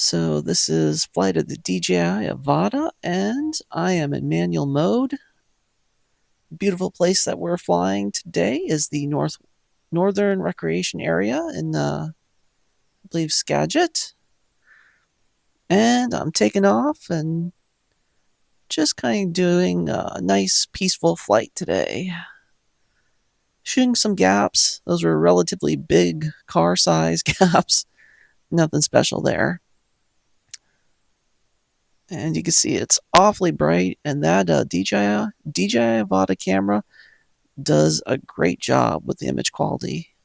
So this is flight of the DJI Avata, and I am in manual mode. Beautiful place that we're flying today is the northern recreation area in, I believe, Skagit. And I'm taking off and just kind of doing a nice, peaceful flight today. Shooting some gaps. Those were relatively big car size gaps. Nothing special there. And you can see it's awfully bright, and that DJI Avata camera does a great job with the image quality.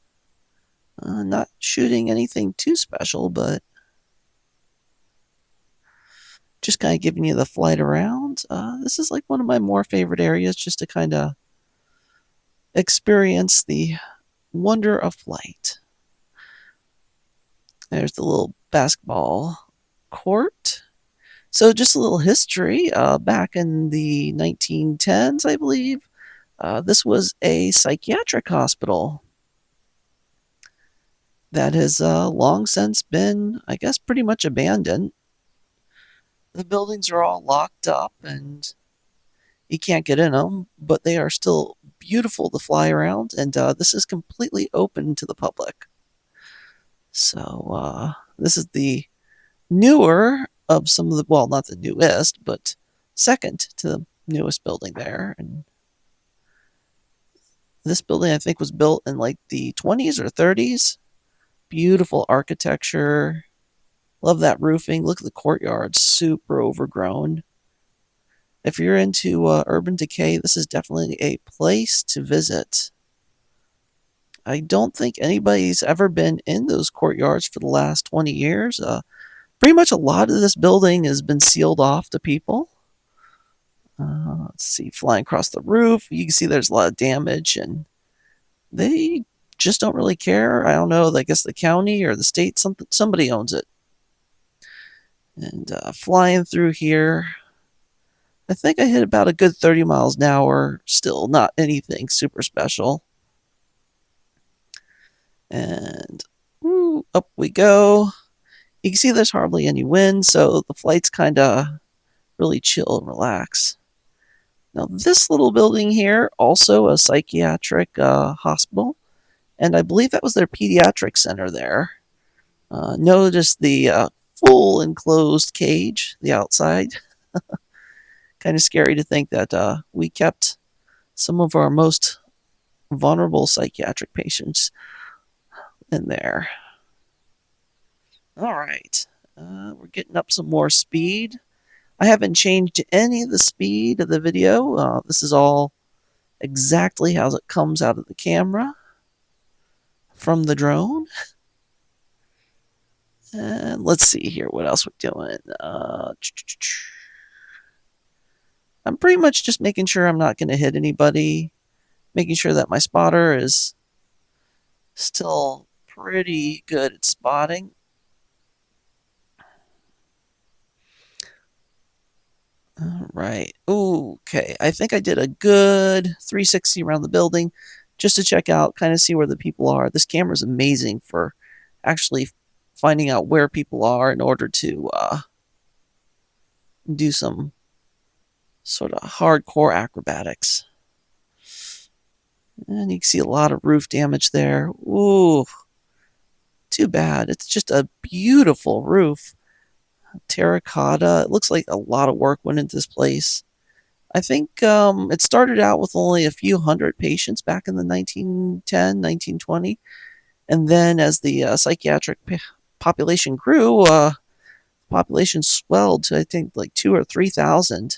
Not shooting anything too special, but just kind of giving you the flight around. This is like one of my more favorite areas just to kind of experience the wonder of flight. There's the little basketball court. So just a little history. Back in the 1910s, I believe, this was a psychiatric hospital that has long since been, I guess, pretty much abandoned. The buildings are all locked up and you can't get in them, but they are still beautiful to fly around, and this is completely open to the public. So this is the newer of some of the, well, not the newest, but second to the newest building there. And this building, I think, was built in like the 20s or 30s. Beautiful architecture. Love that roofing. Look at the courtyard, super overgrown. If you're into urban decay, this is definitely a place to visit. I don't think anybody's ever been in those courtyards for the last 20 years. Pretty much a lot of this building has been sealed off to people. Let's see, flying across the roof. You can see there's a lot of damage, and they just don't really care. I don't know. I guess the county or the state, somebody owns it. And flying through here, I think I hit about a good 30 miles an hour. Still not anything super special. And up we go. You can see there's hardly any wind, so the flight's kind of really chill and relax. Now, this little building here, also a psychiatric hospital, and I believe that was their pediatric center there. Notice the full enclosed cage, the outside. Kind of scary to think that we kept some of our most vulnerable psychiatric patients in there. All right, we're getting up some more speed. I haven't changed any of the speed of the video. This is all exactly how it comes out of the camera from the drone. And let's see here what else we're doing. I'm pretty much just making sure I'm not going to hit anybody, making sure that my spotter is still pretty good at spotting. All right. Okay. I think I did a good 360 around the building just to check out, kind of see where the people are. This camera is amazing for actually finding out where people are in order to do some sort of hardcore acrobatics. And you can see a lot of roof damage there. Ooh, too bad. It's just a beautiful roof. Terracotta. It looks like a lot of work went into this place. I think it started out with only a few hundred patients back in the 1910, 1920. And then as the psychiatric population grew, population swelled to, I think, like 2,000 or 3,000.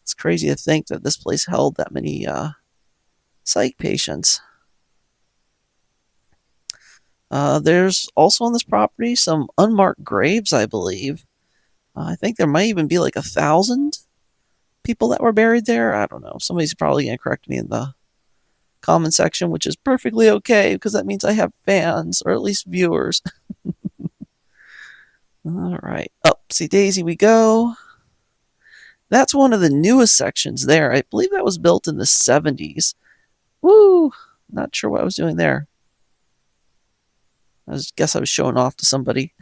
It's crazy to think that this place held that many psych patients. There's also on this property some unmarked graves, I believe. I think there might even be like 1,000 people that were buried there. I don't know. Somebody's probably going to correct me in the comment section, which is perfectly okay because that means I have fans, or at least viewers. All right. Upsy daisy we go. That's one of the newest sections there. I believe that was built in the 70s. Woo! Not sure what I was doing there. I guess I was showing off to somebody.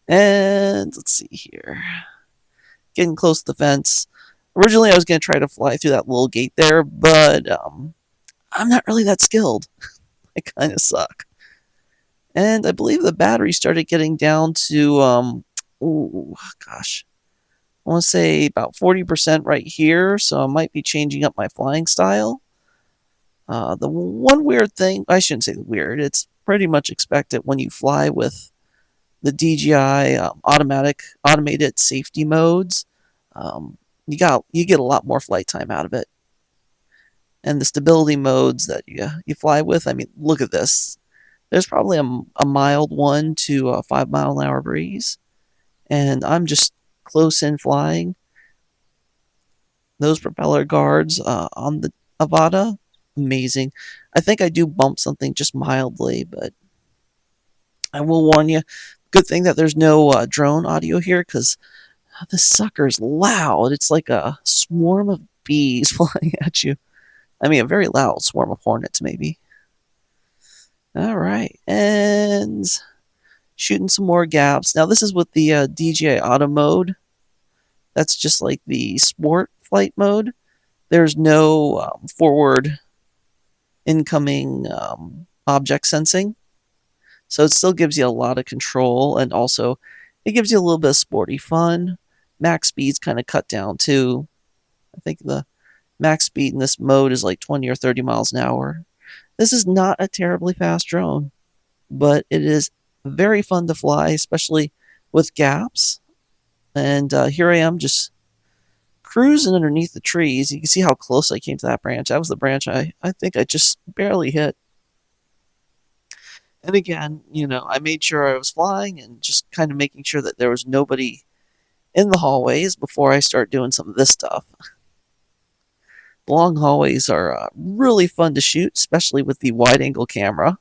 And let's see here. Getting close to the fence. Originally, I was going to try to fly through that little gate there, but I'm not really that skilled. I kind of suck. And I believe the battery started getting down to, ooh, gosh, I want to say about 40% right here, so I might be changing up my flying style. The one weird thing, I shouldn't say weird, it's pretty much expected when you fly with the DJI automated safety modes. You get a lot more flight time out of it, and the stability modes that you fly with. I mean, look at this. There's probably a mild 1 to a 5 mile an hour breeze, and I'm just close in flying. Those propeller guards on the Avata, amazing. I think I do bump something just mildly, but I will warn you. Good thing that there's no drone audio here because this sucker's loud. It's like a swarm of bees flying at you. I mean, a very loud swarm of hornets, maybe. All right, and shooting some more gaps. Now, this is with the DJI Auto mode. That's just like the sport flight mode. There's no forward incoming object sensing. So it still gives you a lot of control, and also it gives you a little bit of sporty fun. Max speed's kind of cut down too. I think the max speed in this mode is like 20 or 30 miles an hour. This is not a terribly fast drone, but it is very fun to fly, especially with gaps. And here I am just cruising underneath the trees. You can see how close I came to that branch. That was the branch I think I just barely hit. And again, I made sure I was flying and just kind of making sure that there was nobody in the hallways before I start doing some of this stuff. The long hallways are really fun to shoot, especially with the wide angle camera.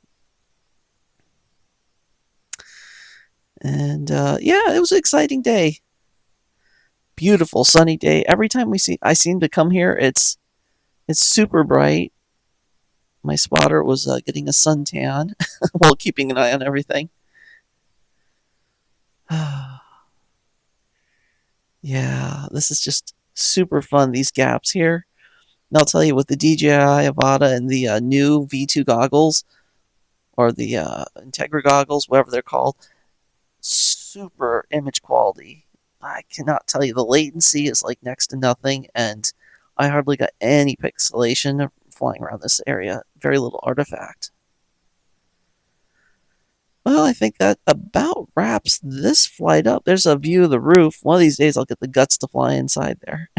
And yeah, it was an exciting day. Beautiful sunny day. Every time I seem to come here, it's super bright. My spotter was getting a suntan while keeping an eye on everything. Yeah, this is just super fun, these gaps here. And I'll tell you, with the DJI Avata and the new V2 goggles, or the Integra goggles, whatever they're called, super image quality. I cannot tell you, the latency is like next to nothing, and I hardly got any pixelation flying around this area. Very little artifact. Well, I think that about wraps this flight up. There's a view of the roof. One of these days I'll get the guts to fly inside there.